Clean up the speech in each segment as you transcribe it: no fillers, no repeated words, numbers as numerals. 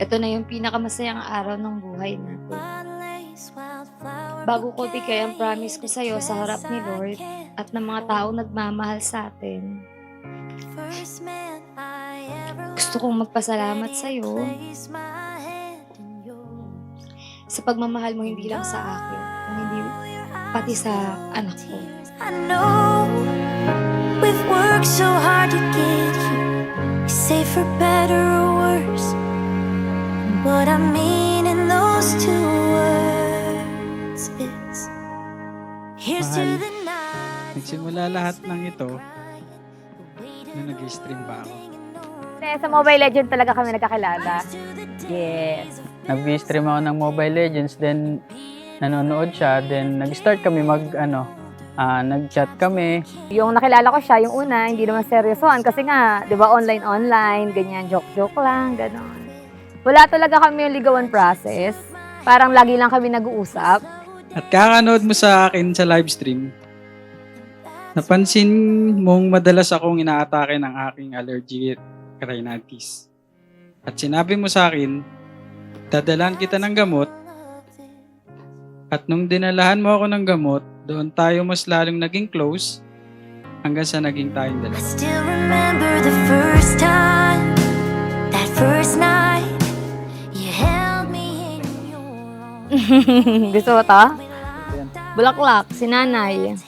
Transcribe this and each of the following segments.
Ito na yung pinakamasayang araw ng buhay natin. Bago ko bigay ang promise ko sa'yo sa harap ni Lord at ng mga taong nagmamahal sa atin, gusto kong magpasalamat sa'yo sa pagmamahal mo hindi lang sa akin, hindi pati sa anak ko. I know we've worked so hard to get here. You say for better or worse. What I mean in those two words is here's to Mahal. the night. Nagsimula lahat ng ito nung nag-stream pa ako. Sa Mobile Legends talaga kami nagkakilala. Yes. Nag-stream ako ng Mobile Legends, then nanonood siya, then nag-start kami nag-chat kami. Yung nakilala ko siya, yung una, hindi naman seryosohan kasi nga, di ba, online, ganyan, joke-joke lang, gano'n. Wala talaga kami yung ligawan process. Parang lagi lang kami nag-uusap. At kakanood mo sa akin sa live stream, napansin mong madalas akong inaatake ng aking allergic rhinitis. At sinabi mo sa akin, dadalan kita ng gamot. At nung dinalahan mo ako ng gamot, doon tayo mas lalong naging close hanggang sa naging tayong I dalawa. still remember the first time, that first night you held me in your arms. Gusto mo to? Bulaklak, si nanay.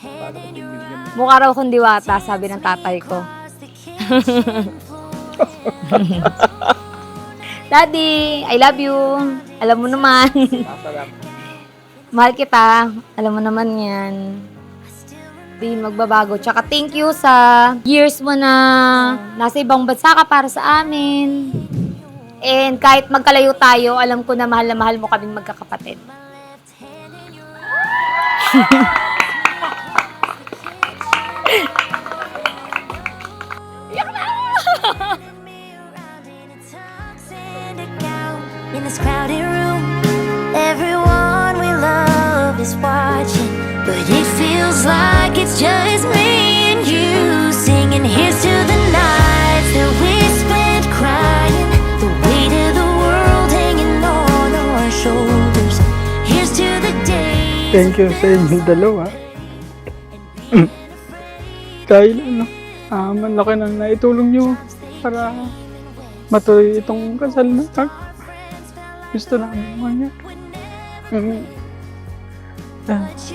Mukha raw kong diwata, sabi ng tatay ko. Daddy, I love you. Alam mo naman. Mahal kita. Alam mo naman yan. Di magbabago. Tsaka thank you sa years mo na nasa ibang bansa ka para sa amin. And kahit magkalayo tayo, alam ko na mahal mo kaming magkakapatid. In this crowded room, everyone we love is watching, but it feels like it's just me and you singing. Here's to the nights that we spent crying, the weight of the world hanging on our shoulders. Here's to the days. Thank you sa inyong dalawa. Dahil malaki na naitulong nyo para matuloy itong kasal na gusto namin mga.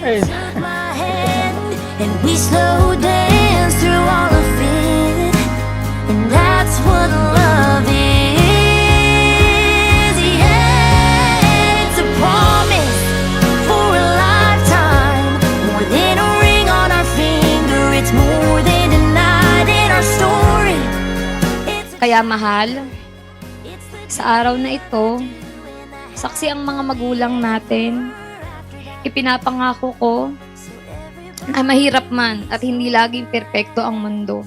Ay. Took my hand and we slow dance through all of it, and that's what love is. Yeah, it's a promise for a lifetime, more than a ring on our finger. It's more than a night in our story. Kaya mahal, sa araw na ito, saksi ang mga magulang natin. Ipinapangako ko na mahirap man at hindi laging perpekto ang mundo.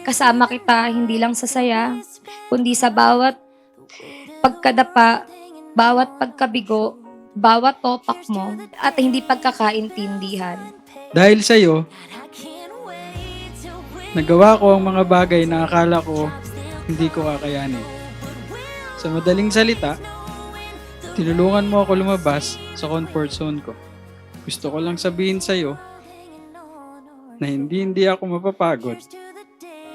Kasama kita hindi lang sa saya, kundi sa bawat pagkadapa, bawat pagkabigo, bawat topak mo, at hindi pagkakaintindihan. Dahil sa'yo, nagawa ko ang mga bagay na akala ko hindi ko kakayanin. Sa madaling salita, tinulungan mo ako lumabas sa comfort zone ko. Gusto ko lang sabihin sa'yo na hindi ako mapapagod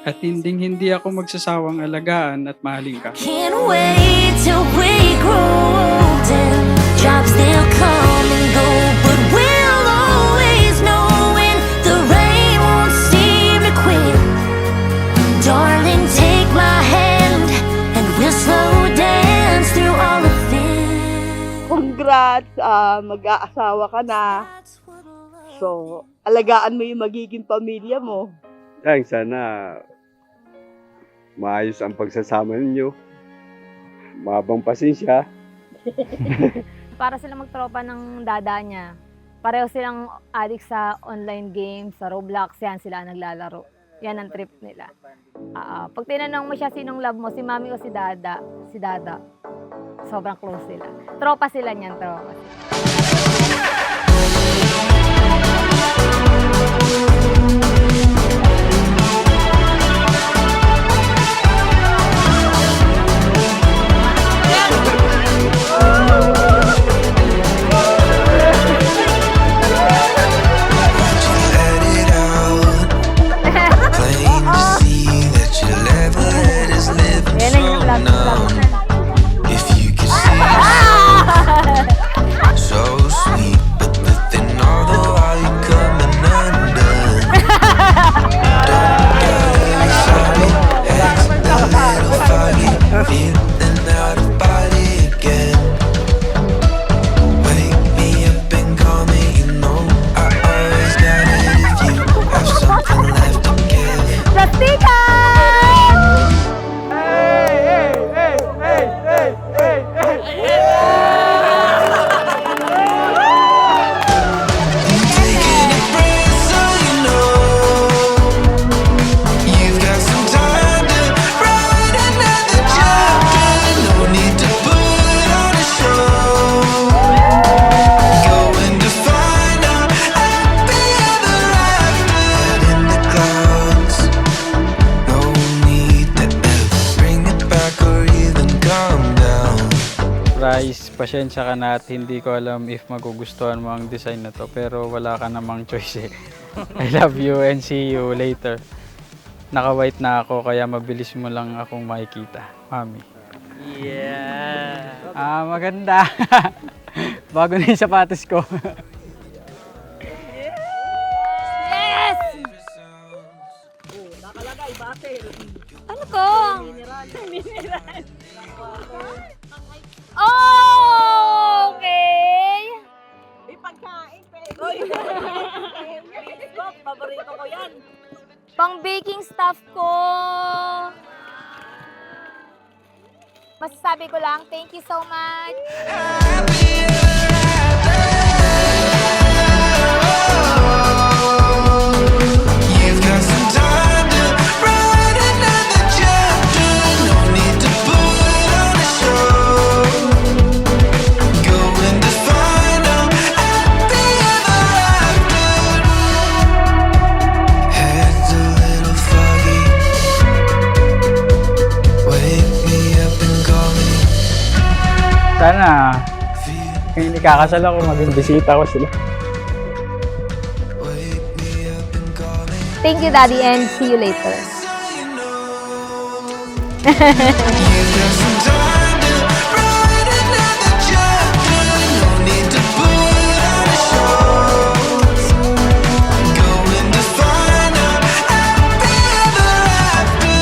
at hindi ako magsasawang alagaan at mahalin ka. Can't wait till we grow old and jobs they'll come and go, but we'll always know when the rain won't seem to quit. Darling, take my hand and we'll slow dance through all of it. Congrats, mag-aasawa ka na. So, alagaan mo yung magiging pamilya mo. Ay, sana maayos ang pagsasama ninyo. Mabang pasensya. Para sila magtropa ng dada niya. Pareho silang addict sa online games, sa Roblox, yan sila naglalaro. Yan ang trip nila. Pag tinanong mo siya sinong love mo, si mami o si dada? Si dada. Sobrang close sila. Tropa sila niyan, tropa. pasensya ka na at hindi ko alam if magugustuhan mo ang design na to. Pero wala ka namang choice eh. I love you and see you later. Naka-white na ako kaya mabilis mo lang akong makikita. Mami. Yeah. Maganda. Bago na yung sapatos ko. Yes! Ano ko? Oh, okay. Pang baking stuff ko. Masasabi ko lang, thank you so much. You've got some time to write another chapter. No need to put on a show. Going to find out at the ever after. Head's a little foggy. Wake me up and call me. Sana, kung ikakasal ako, maging bisita ko sila. Wake me up and call me. Thank you, Daddy, and see you later. So you know. You've got some time to write another chapter. No need to put on a show. Going to find out at the ever after.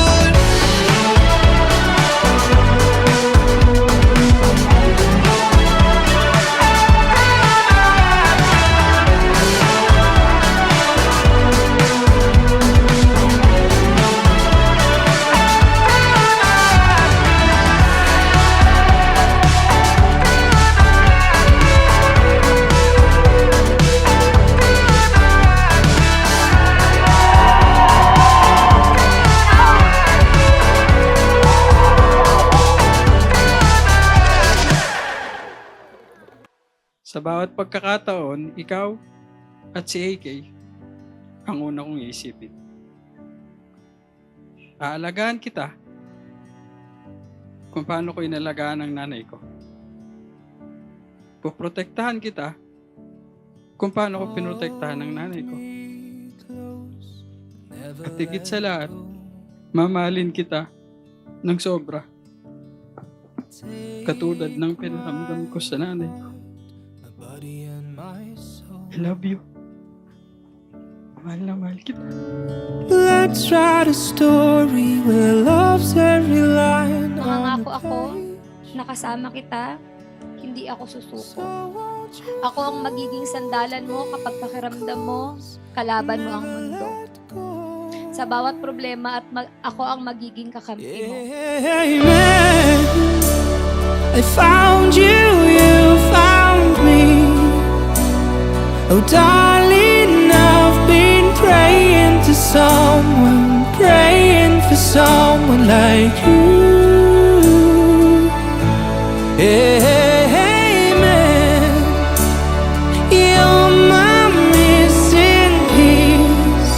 Sa bawat pagkakataon, ikaw at si AK ang una kong iisipin. Aalagaan kita kung paano ko inalagaan ang nanay ko. Poprotektahan kita kung paano ko pinotektahan ang nanay ko. At higit sa lahat, mamahalin kita ng sobra. Katulad ng pinaramdam ko sa nanay ko. I love you. Mahal na mahal kita. Let's write a story where love's every line. Nangangako ako, nakasama kita, hindi ako susuko. Ako ang magiging sandalan mo kapag pakiramdam mo, kalaban mo ang mundo. Sa bawat problema at ako ang magiging kakampi mo. Amen. I found you, you found me. Oh darling, I've been praying to someone, praying for someone like you. Amen. You're my missing piece.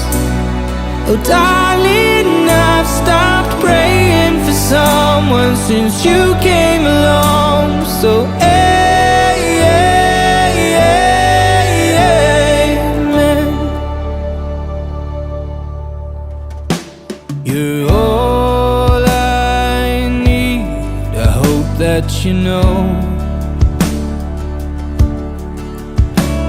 Oh darling, I've stopped praying for someone since you came along. So you're all I need. I hope that you know.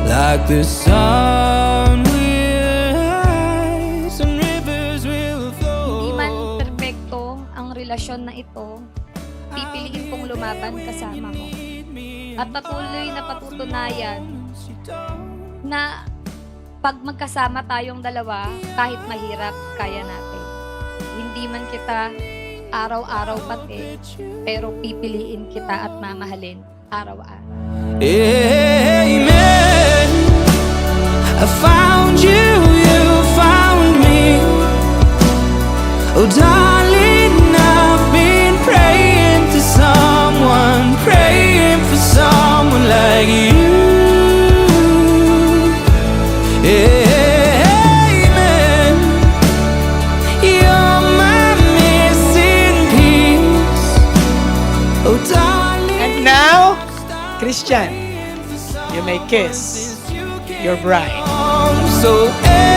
Like the sun will rise and rivers will Hindi man flow. perpekto ang relasyon na ito, pipiliin kong lumaban kasama mo. At patuloy na patutunayan na pag magkasama tayong dalawa, kahit mahirap, kaya natin. Hindi man kita araw-araw pati, pero pipiliin kita at mamahalin araw-araw. Amen. I found you, you found me. Oh darling, I've been praying to someone, praying for someone like you. Amen. You're my missing piece. Oh darling. And now, Christian, you may kiss your bride. So, amen.